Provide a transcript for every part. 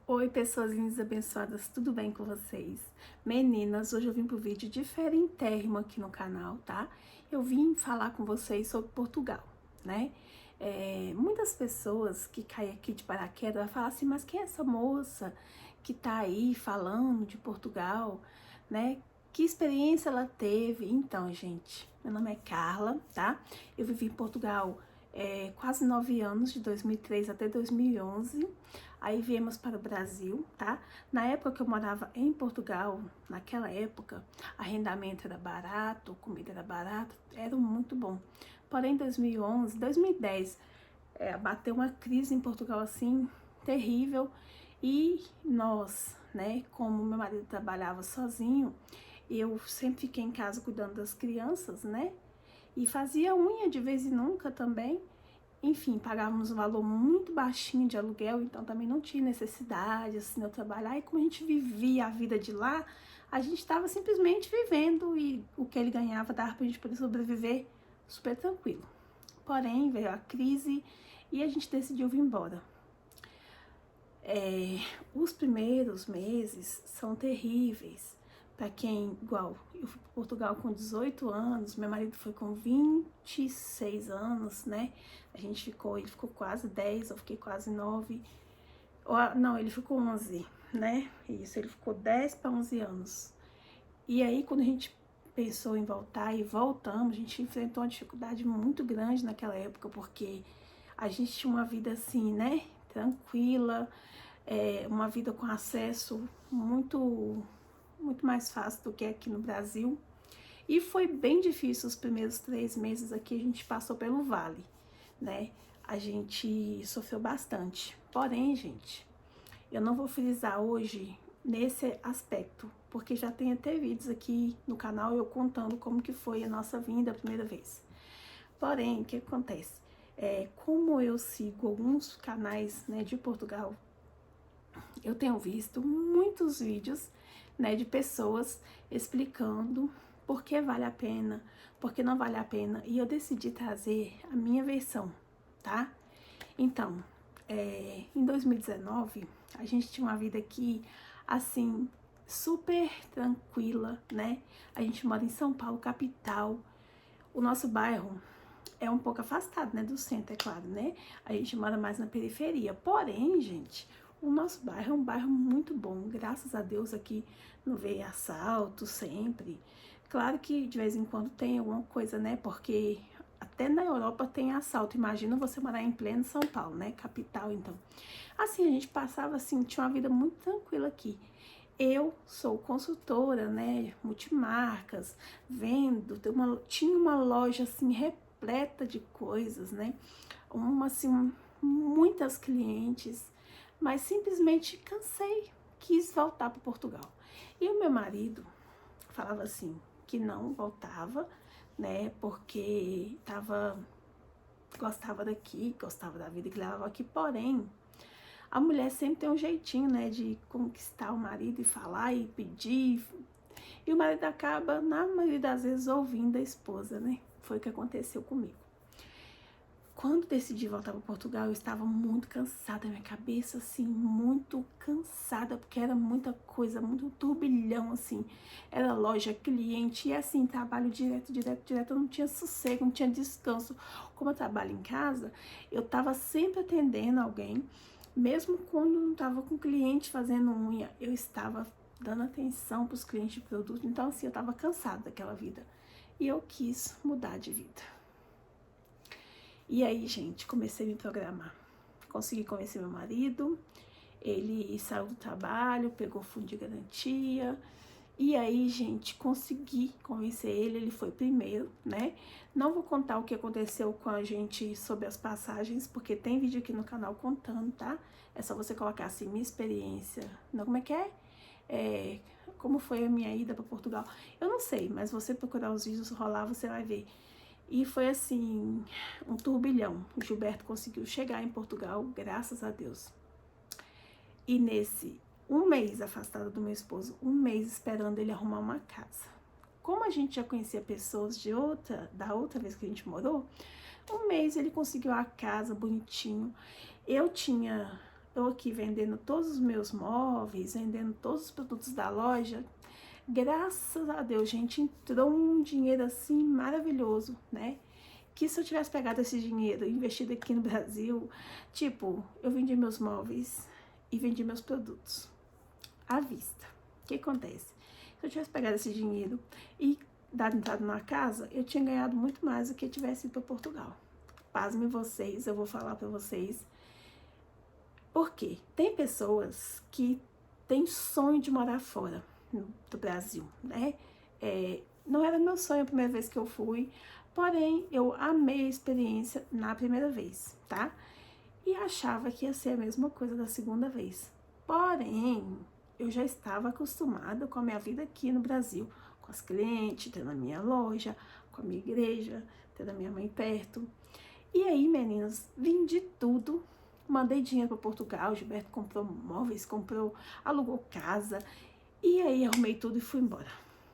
Oi, pessoas lindas abençoadas, tudo bem com vocês? Meninas, hoje eu vim pro vídeo diferentérrimo aqui no canal, tá? Eu vim falar com vocês sobre Portugal, né? Muitas pessoas que caem aqui de paraquedas vão falar assim, mas quem é essa moça que tá aí falando de Portugal, né? Que experiência ela teve? Então, gente, meu nome é Carla, tá? Eu vivi em Portugal quase 9 anos, de 2003 até 2011. Aí viemos para o Brasil, tá? Na época que eu morava em Portugal, naquela época, arrendamento era barato, comida era barata, era muito bom. Porém, em 2011, 2010, bateu uma crise em Portugal assim, terrível. E nós, né, como meu marido trabalhava sozinho, eu sempre fiquei em casa cuidando das crianças, né? E fazia unha de vez em nunca também. Enfim, pagávamos um valor muito baixinho de aluguel, então também não tinha necessidade, assim, de eu trabalhar. E como a gente vivia a vida de lá, a gente estava simplesmente vivendo e o que ele ganhava dava pra gente poder sobreviver super tranquilo. Porém, veio a crise e a gente decidiu vir embora. Os primeiros meses são terríveis. Para quem, igual, eu fui para Portugal com 18 anos, meu marido foi com 26 anos, né? Ele ficou quase 10, eu fiquei quase 9. Não, ele ficou 11, né? Isso, ele ficou 10 para 11 anos. E aí, quando a gente pensou em voltar e voltamos, a gente enfrentou uma dificuldade muito grande naquela época, porque a gente tinha uma vida assim, né? Tranquila, uma vida com acesso muito mais fácil do que aqui no Brasil. E foi bem difícil os primeiros 3 meses aqui, a gente passou pelo vale, né? A gente sofreu bastante. Porém, gente, eu não vou frisar hoje nesse aspecto, porque já tem até vídeos aqui no canal eu contando como que foi a nossa vinda a primeira vez. Porém, o que acontece? Como eu sigo alguns canais, né, de Portugal, eu tenho visto muitos vídeos, né, de pessoas explicando por que vale a pena, por que não vale a pena, e eu decidi trazer a minha versão, tá? Então, em 2019, a gente tinha uma vida aqui, assim, super tranquila, né? A gente mora em São Paulo, capital. O nosso bairro é um pouco afastado, né, do centro, é claro, né? A gente mora mais na periferia. Porém, gente, o nosso bairro é um bairro muito bom. Graças a Deus aqui não veio assalto sempre. Claro que de vez em quando tem alguma coisa, né? Porque até na Europa tem assalto. Imagina você morar em pleno São Paulo, né? Capital, então. Assim, a gente passava assim, tinha uma vida muito tranquila aqui. Eu sou consultora, né, multimarcas, vendo, tinha uma loja assim repleta de coisas, né, assim, muitas clientes, mas simplesmente cansei, quis voltar para Portugal. E o meu marido falava assim, que não voltava, né, porque gostava daqui, gostava da vida que levava aqui, porém, a mulher sempre tem um jeitinho, né, de conquistar o marido e falar e pedir. E o marido acaba, na maioria das vezes, ouvindo a esposa, né? Foi o que aconteceu comigo. Quando decidi voltar para Portugal, eu estava muito cansada, minha cabeça, assim, muito cansada, porque era muita coisa, muito turbilhão, assim. Era loja, cliente, e assim, trabalho direto, eu não tinha sossego, não tinha descanso. Como eu trabalho em casa, eu estava sempre atendendo alguém, mesmo quando não estava com cliente fazendo unha, eu estava dando atenção para os clientes de produto. Então, assim, eu estava cansada daquela vida. E eu quis mudar de vida. E aí, gente, comecei a me programar. Consegui convencer meu marido, ele saiu do trabalho, pegou fundo de garantia. E aí, gente, consegui convencer ele foi primeiro, né? Não vou contar o que aconteceu com a gente sobre as passagens, porque tem vídeo aqui no canal contando, tá? É só você colocar assim, minha experiência. Não, como é que é? Como foi a minha ida para Portugal? Eu não sei, mas você procurar os vídeos rolar, você vai ver. E foi assim, um turbilhão. O Gilberto conseguiu chegar em Portugal, graças a Deus. E nesse um mês afastado do meu esposo, um mês esperando ele arrumar uma casa. Como a gente já conhecia pessoas da outra vez que a gente morou, um mês ele conseguiu a casa bonitinho. Eu tinha eu aqui vendendo todos os meus móveis, vendendo todos os produtos da loja, graças a Deus, gente, entrou um dinheiro assim maravilhoso, né? Que se eu tivesse pegado esse dinheiro e investido aqui no Brasil, tipo, eu vendi meus móveis e vendi meus produtos à vista. O que acontece? Se eu tivesse pegado esse dinheiro e dado entrada numa casa, eu tinha ganhado muito mais do que tivesse ido para Portugal. Pasmem vocês, eu vou falar para vocês. Por quê? Tem pessoas que têm sonho de morar fora do Brasil, né? Não era meu sonho a primeira vez que eu fui, porém eu amei a experiência na primeira vez, tá? E achava que ia ser a mesma coisa da segunda vez. Porém, eu já estava acostumada com a minha vida aqui no Brasil, com as clientes, tendo a minha loja, com a minha igreja, tendo a minha mãe perto. E aí, meninas, vendi tudo, mandei dinheiro para Portugal, Gilberto comprou móveis, alugou casa, e aí arrumei tudo e fui embora.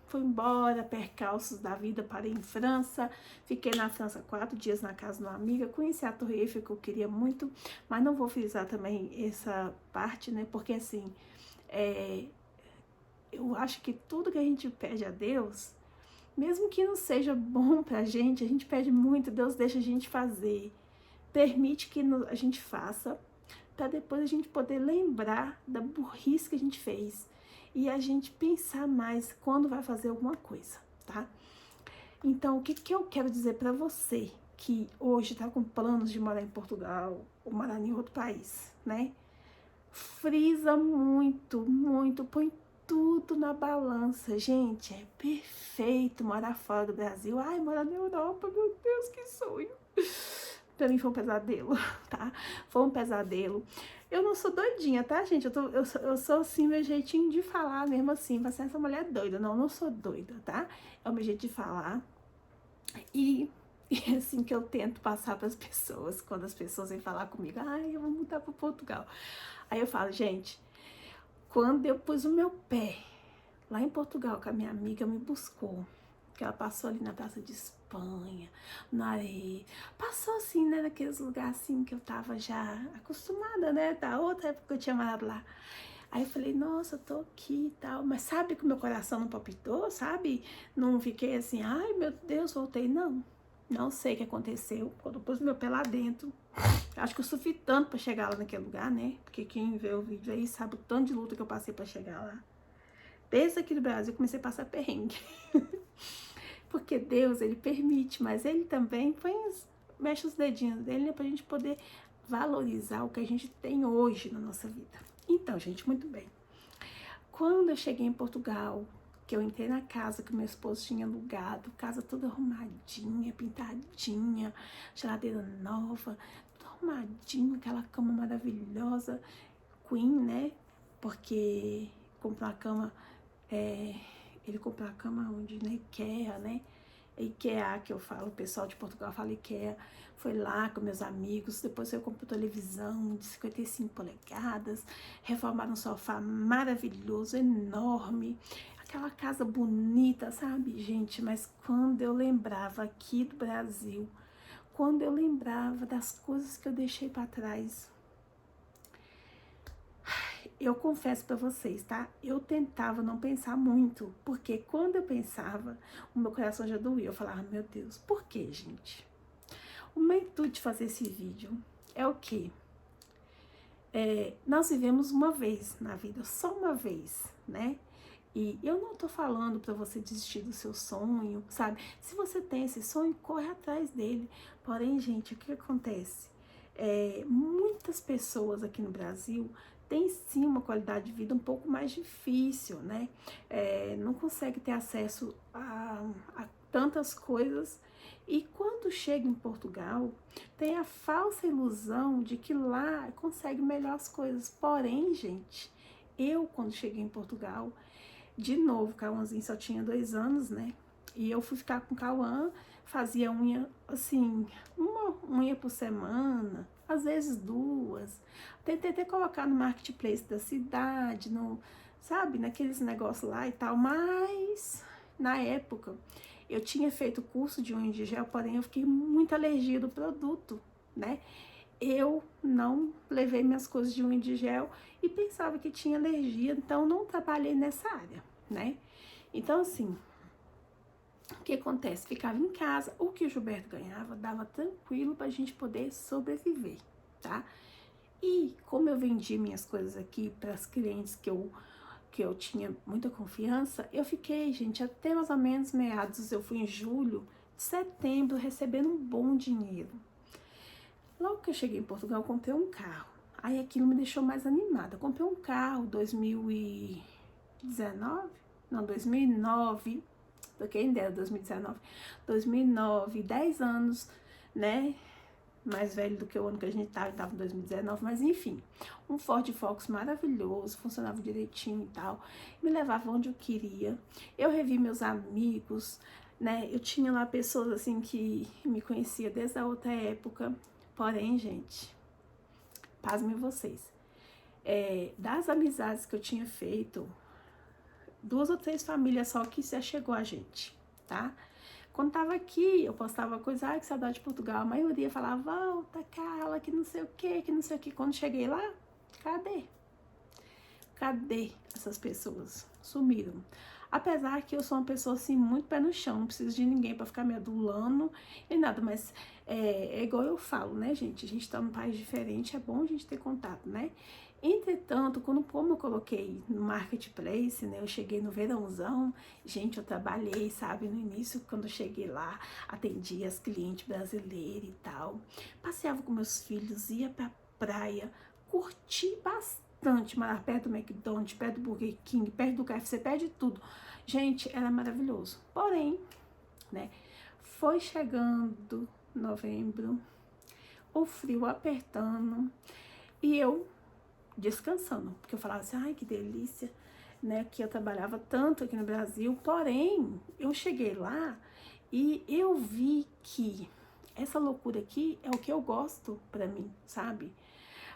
Fui embora, percalços da vida, parei em França, fiquei na França 4 dias na casa de uma amiga, conheci a Torre Eiffel que eu queria muito, mas não vou frisar também essa parte, né, porque assim, eu acho que tudo que a gente pede a Deus, mesmo que não seja bom pra gente, a gente pede muito, Deus deixa a gente fazer, permite que a gente faça, para depois a gente poder lembrar da burrice que a gente fez e a gente pensar mais quando vai fazer alguma coisa, tá? Então, o que eu quero dizer para você que hoje tá com planos de morar em Portugal ou morar em outro país, né? Frisa muito, muito, põe tudo na balança, gente, é perfeito morar fora do Brasil. Ai, morar na Europa, meu Deus, que sonho. Pra mim foi um pesadelo, tá? Foi um pesadelo. Eu não sou doidinha, tá, gente? Eu sou assim, meu jeitinho de falar mesmo assim. Você é essa mulher doida. Não, não sou doida, tá? É o meu jeito de falar. E é assim que eu tento passar para as pessoas. Quando as pessoas vêm falar comigo, ai, eu vou mudar para Portugal. Aí eu falo, gente, quando eu pus o meu pé lá em Portugal, que a minha amiga me buscou, que ela passou ali na Praça de Espanha, na areia, passou assim, né, naqueles lugares assim que eu tava já acostumada, né, da outra época que eu tinha morado lá. Aí eu falei, nossa, eu tô aqui e tal, mas sabe que o meu coração não palpitou, sabe? Não fiquei assim, ai meu Deus, voltei, não. Não sei o que aconteceu, quando eu pus meu pé lá dentro, acho que eu sofri tanto pra chegar lá naquele lugar, né, porque quem vê o vídeo aí sabe o tanto de luta que eu passei pra chegar lá. Desde aqui do Brasil eu comecei a passar perrengue. Porque Deus, ele permite, mas ele também mexe os dedinhos dele, né, pra gente poder valorizar o que a gente tem hoje na nossa vida. Então, gente, muito bem. Quando eu cheguei em Portugal, que eu entrei na casa que meu esposo tinha alugado, casa toda arrumadinha, pintadinha, geladeira nova, tudo arrumadinho, aquela cama maravilhosa, Queen, né? Porque comprou a cama, ele comprou a cama onde? Na IKEA, né? IKEA, que eu falo, o pessoal de Portugal fala IKEA, foi lá com meus amigos, depois eu comprei televisão de 55 polegadas, reformaram um sofá maravilhoso, enorme, aquela casa bonita, sabe, gente? Mas quando eu lembrava aqui do Brasil, quando eu lembrava das coisas que eu deixei para trás, eu confesso para vocês, tá? Eu tentava não pensar muito, porque quando eu pensava, o meu coração já doía. Eu falava, meu Deus, por que, gente? O meu intuito de fazer esse vídeo é o quê? Nós vivemos uma vez na vida, só uma vez, né? E eu não tô falando para você desistir do seu sonho, sabe? Se você tem esse sonho, corre atrás dele. Porém, gente, o que acontece? Muitas pessoas aqui no Brasil tem sim uma qualidade de vida um pouco mais difícil, né? Não consegue ter acesso a tantas coisas e quando chega em Portugal tem a falsa ilusão de que lá consegue melhor as coisas. Porém, gente, eu quando cheguei em Portugal, de novo, o Cauãzinho só tinha 2 anos, né? E eu fui ficar com o Cauã, fazia unha, assim, uma unha por semana, às vezes 2. Tentei até colocar no marketplace da cidade, sabe, naqueles negócios lá e tal, mas na época eu tinha feito curso de unha de gel, porém eu fiquei muito alergia do produto, né? eu não levei minhas coisas de unha de gel e pensava que tinha alergia, então não trabalhei nessa área, né? Então, assim, o que acontece? Ficava em casa, o que o Gilberto ganhava dava tranquilo pra gente poder sobreviver, tá? E como eu vendi minhas coisas aqui para as clientes que eu tinha muita confiança, eu fiquei, gente, até mais ou menos meados, eu fui em julho, setembro, recebendo um bom dinheiro. Logo que eu cheguei em Portugal, eu comprei um carro. Aí aquilo me deixou mais animada. Eu comprei um carro 2019, não, 2009, porque ainda era 2019, 2009, 10 anos, né? Mais velho do que o ano que a gente estava em 2019, mas enfim, um Ford Focus maravilhoso, funcionava direitinho e tal, me levava onde eu queria. Eu revi meus amigos, né? Eu tinha lá pessoas assim que me conhecia desde a outra época, porém, gente, pasmem vocês, das amizades que eu tinha feito, 2 ou 3 famílias só que se achegou a gente, tá? Quando tava aqui, eu postava coisa, ai, que saudade de Portugal. A maioria falava, volta, Carla, que não sei o que, que não sei o que. Quando cheguei lá, cadê? Cadê essas pessoas? Sumiram. Apesar que eu sou uma pessoa, assim, muito pé no chão. Não preciso de ninguém pra ficar me adulando e nada. Mas é igual eu falo, né, gente? A gente tá num país diferente, é bom a gente ter contato, né? Entretanto, como eu coloquei no Marketplace, né, eu cheguei no verãozão, gente, eu trabalhei, sabe, no início, quando eu cheguei lá, atendia as clientes brasileiras e tal, passeava com meus filhos, ia pra praia, curti bastante, mas perto do McDonald's, perto do Burger King, perto do KFC, perto de tudo. Gente, era maravilhoso. Porém, né, foi chegando novembro, o frio apertando, e eu descansando, porque eu falava assim, ai, que delícia, né, que eu trabalhava tanto aqui no Brasil, porém, eu cheguei lá e eu vi que essa loucura aqui é o que eu gosto pra mim, sabe?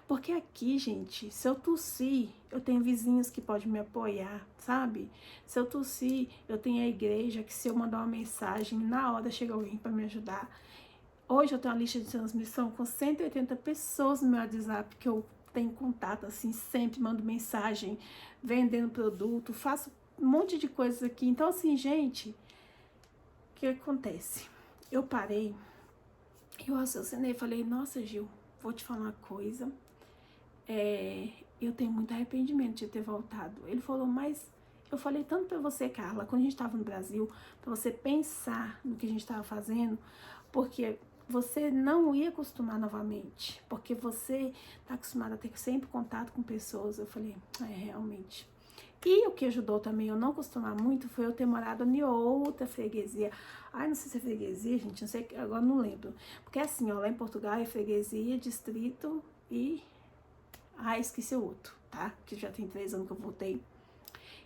Porque aqui, gente, se eu tossir, eu tenho vizinhos que podem me apoiar, sabe? Se eu tossir, eu tenho a igreja que se eu mandar uma mensagem, na hora chega alguém pra me ajudar. Hoje eu tenho uma lista de transmissão com 180 pessoas no meu WhatsApp que eu tenho contato, assim, sempre mando mensagem, vendendo produto, faço um monte de coisas aqui. Então, assim, gente, o que acontece? Eu parei, eu raciocinei, falei, nossa, Gil, vou te falar uma coisa, eu tenho muito arrependimento de ter voltado. Ele falou, mas eu falei tanto pra você, Carla, quando a gente tava no Brasil, pra você pensar no que a gente tava fazendo, porque você não ia acostumar novamente, porque você tá acostumada a ter sempre contato com pessoas. Eu falei, realmente. E o que ajudou também eu não acostumar muito foi eu ter morado em outra freguesia. Ai, não sei se é freguesia, gente, não sei, agora não lembro. Porque assim, ó, lá em Portugal é freguesia, distrito e... Ah, esqueci o outro, tá? Que já tem 3 anos que eu voltei.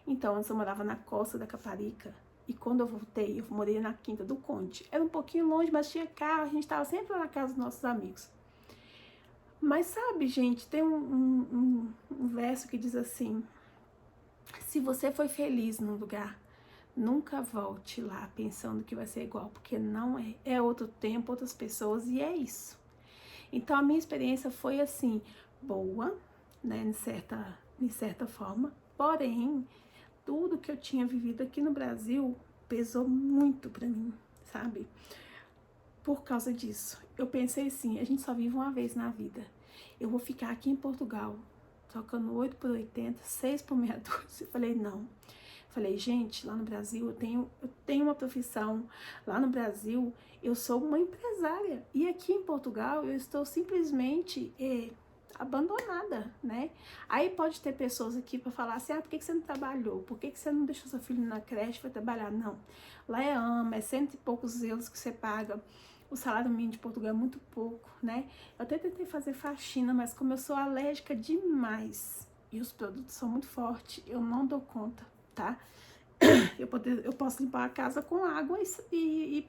Então, antes eu morava na Costa da Caparica. E quando eu voltei, eu morei na Quinta do Conde. Era um pouquinho longe, mas tinha carro, a gente estava sempre lá na casa dos nossos amigos. Mas sabe, gente, tem um verso que diz assim, se você foi feliz num lugar, nunca volte lá pensando que vai ser igual, porque não é. É outro tempo, outras pessoas, e é isso. Então, a minha experiência foi, assim, boa, né, de certa forma, porém, tudo que eu tinha vivido aqui no Brasil pesou muito pra mim, sabe? Por causa disso, eu pensei assim, a gente só vive uma vez na vida. Eu vou ficar aqui em Portugal, tocando 8 por 80, 6 por meia dúzia. Eu falei, não. Falei, gente, lá no Brasil eu tenho uma profissão. Lá no Brasil eu sou uma empresária. E aqui em Portugal eu estou simplesmente abandonada, né? Aí pode ter pessoas aqui para falar assim, por que você não trabalhou? Por que você não deixou seu filho na creche para trabalhar? Não. Lá é AMA, é 100 e poucos euros que você paga. O salário mínimo de Portugal é muito pouco, né? Eu até tentei fazer faxina, mas como eu sou alérgica demais e os produtos são muito fortes, eu não dou conta, tá? Eu posso limpar a casa com água e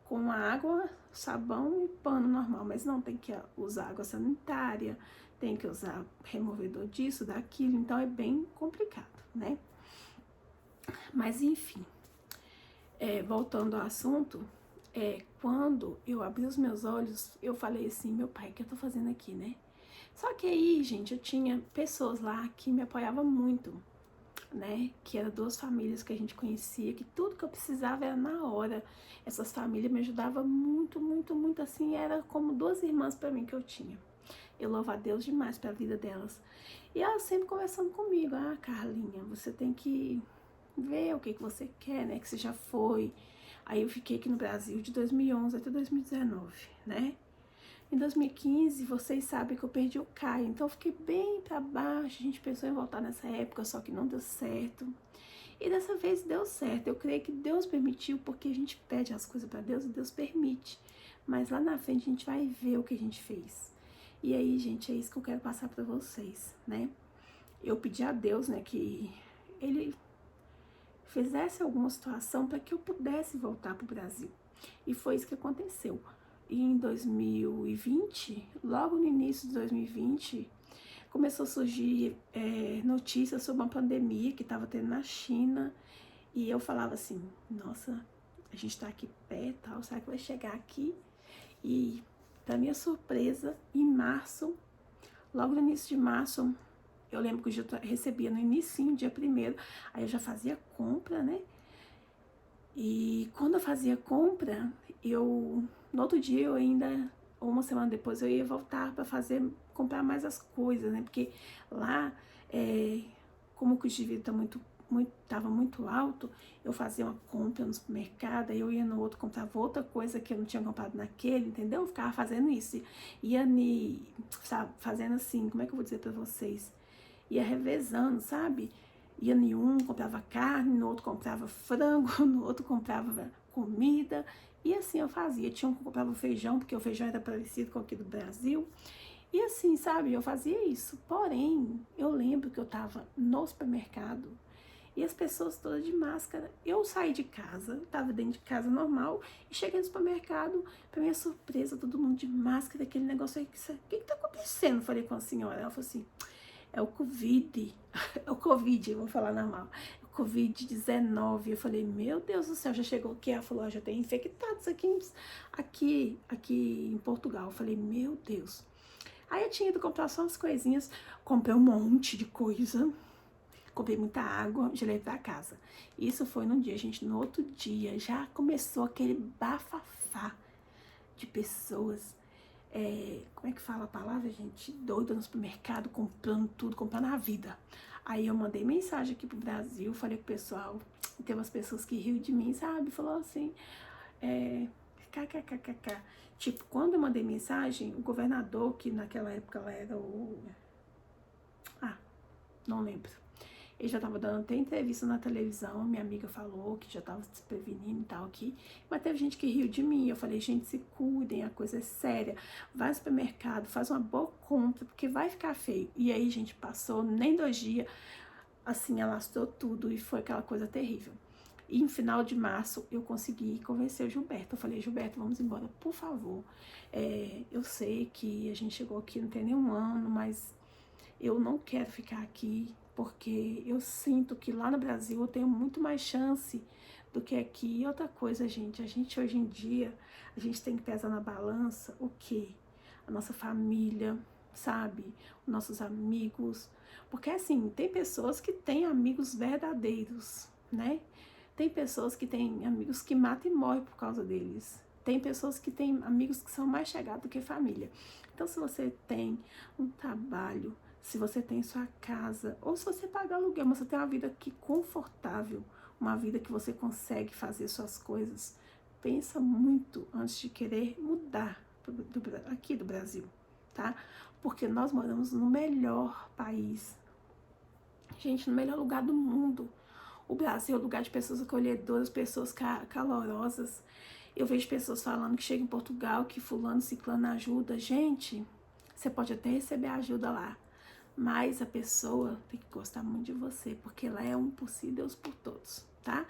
com água, sabão e pano normal, mas não tem que usar água sanitária, tem que usar removedor disso, daquilo, então é bem complicado, né? Mas enfim, voltando ao assunto, quando eu abri os meus olhos, eu falei assim, meu pai, o que eu tô fazendo aqui, né? Só que aí, gente, eu tinha pessoas lá que me apoiavam muito, né? Que eram duas famílias que a gente conhecia, que tudo que eu precisava era na hora. Essas famílias me ajudavam muito, muito, muito, assim, era como duas irmãs para mim que eu tinha. Eu louvo a Deus demais pela vida delas. E elas sempre conversando comigo, Carlinha, você tem que ver o que você quer, né? Que você já foi. Aí eu fiquei aqui no Brasil de 2011 até 2019, né? Em 2015, vocês sabem que eu perdi o Caio, então eu fiquei bem pra baixo. A gente pensou em voltar nessa época, só que não deu certo. E dessa vez deu certo. Eu creio que Deus permitiu, porque a gente pede as coisas pra Deus e Deus permite. Mas lá na frente a gente vai ver o que a gente fez. E aí, gente, é isso que eu quero passar pra vocês, né? Eu pedi a Deus, né, que Ele fizesse alguma situação para que eu pudesse voltar pro Brasil. E foi isso que aconteceu. E em 2020, logo no início de 2020, começou a surgir notícias sobre uma pandemia que estava tendo na China. E eu falava assim, nossa, a gente está aqui perto, tal, será que vai chegar aqui? E, para minha surpresa, em março, logo no início de março, eu lembro que eu recebia no início, dia 1º, aí eu já fazia compra, né? E quando eu fazia compra, no outro dia eu ainda, ou uma semana depois, eu ia voltar para comprar mais as coisas, né? Porque lá, como o custo de vida estava muito alto, eu fazia uma compra no supermercado, aí eu ia no outro, comprava outra coisa que eu não tinha comprado naquele, entendeu? Eu ficava fazendo isso, fazendo assim, como é que eu vou dizer para vocês? Ia revezando, sabe? Ia em um, comprava carne, no outro comprava frango, no outro comprava comida, e assim eu fazia. Tinha um que comprava feijão, porque o feijão era parecido com aqui do Brasil, e assim, sabe, eu fazia isso. Porém, eu lembro que eu tava no supermercado, e as pessoas todas de máscara. Eu saí de casa, tava dentro de casa normal, e cheguei no supermercado, pra minha surpresa, todo mundo de máscara, aquele negócio aí, o que tá acontecendo? Falei com a senhora, ela falou assim, é o Covid, é o Covid, eu vou falar normal, é o Covid-19. Eu falei, meu Deus do céu, já chegou aqui? Ela falou, já tem infectados aqui em Portugal. Eu falei, meu Deus. Aí eu tinha ido comprar só umas coisinhas, comprei um monte de coisa, comprei muita água, já levei pra casa. Isso foi num dia, gente, no outro dia já começou aquele bafafá de pessoas, como é que fala a palavra, gente? Doida no supermercado, comprando tudo, comprando a vida. Aí eu mandei mensagem aqui pro Brasil, falei pro pessoal, tem umas pessoas que riam de mim, sabe? Falou assim, kkkk. Tipo, quando eu mandei mensagem, o governador, que naquela época ela era não lembro. Ele já tava dando até entrevista na televisão, minha amiga falou que já tava se prevenindo e tal aqui, mas teve gente que riu de mim. Eu falei, gente, se cuidem, a coisa é séria, vai ao supermercado, faz uma boa compra, porque vai ficar feio. E aí, gente, passou nem 2 dias, assim, alastrou tudo e foi aquela coisa terrível. E em final de março eu consegui convencer o Gilberto. Eu falei, Gilberto, vamos embora, por favor. Eu sei que a gente chegou aqui não tem nenhum ano, mas eu não quero ficar aqui, porque eu sinto que lá no Brasil eu tenho muito mais chance do que aqui. E outra coisa, gente, a gente hoje em dia, a gente tem que pesar na balança o quê? A nossa família, sabe? Os nossos amigos. Porque assim, tem pessoas que têm amigos verdadeiros, né? Tem pessoas que têm amigos que matam e morrem por causa deles. Tem pessoas que têm amigos que são mais chegados do que família. Então, se você tem um trabalho, se você tem sua casa, ou se você paga aluguel, mas você tem uma vida aqui confortável, uma vida que você consegue fazer suas coisas, pensa muito antes de querer mudar aqui do Brasil, tá? Porque nós moramos no melhor país, gente, no melhor lugar do mundo. O Brasil é um lugar de pessoas acolhedoras, pessoas calorosas. Eu vejo pessoas falando que chega em Portugal, que fulano, ciclano ajuda. Gente, você pode até receber ajuda lá, mas a pessoa tem que gostar muito de você, porque ela é um por si, Deus por todos, tá?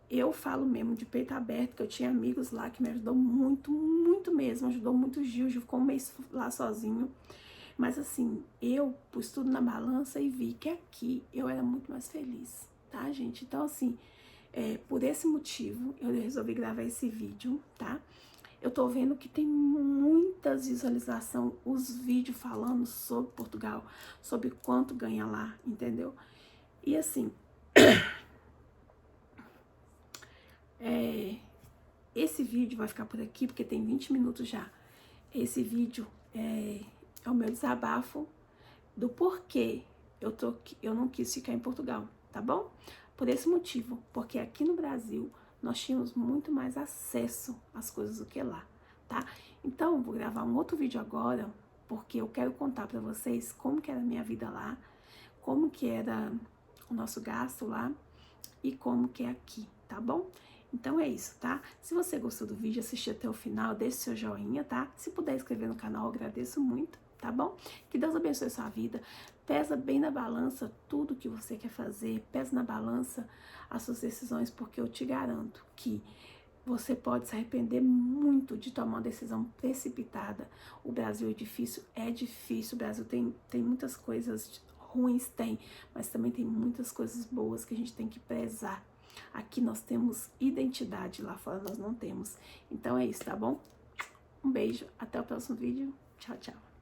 Eu falo mesmo de peito aberto, que eu tinha amigos lá que me ajudou muito, muito mesmo, ajudou muito o Gil ficou um mês lá sozinho, mas assim, eu pus tudo na balança e vi que aqui eu era muito mais feliz, tá, gente? Então assim, Por esse motivo, eu resolvi gravar esse vídeo, tá? Eu tô vendo que tem muitas visualizações, os vídeos falando sobre Portugal, sobre quanto ganha lá, entendeu? E assim, esse vídeo vai ficar por aqui, porque tem 20 minutos já. Esse vídeo é o meu desabafo do porquê eu não quis ficar em Portugal, tá bom? Por esse motivo, porque aqui no Brasil nós tínhamos muito mais acesso às coisas do que lá, tá? Então, vou gravar um outro vídeo agora, porque eu quero contar pra vocês como que era a minha vida lá, como que era o nosso gasto lá e como que é aqui, tá bom? Então é isso, tá? Se você gostou do vídeo, assistiu até o final, deixe seu joinha, tá? Se puder inscrever no canal, eu agradeço muito, tá bom? Que Deus abençoe a sua vida. Pesa bem na balança tudo que você quer fazer, pesa na balança as suas decisões, porque eu te garanto que você pode se arrepender muito de tomar uma decisão precipitada. O Brasil é difícil, o Brasil tem muitas coisas ruins, mas também tem muitas coisas boas que a gente tem que prezar. Aqui nós temos identidade, lá fora nós não temos. Então é isso, tá bom? Um beijo, até o próximo vídeo. Tchau, tchau.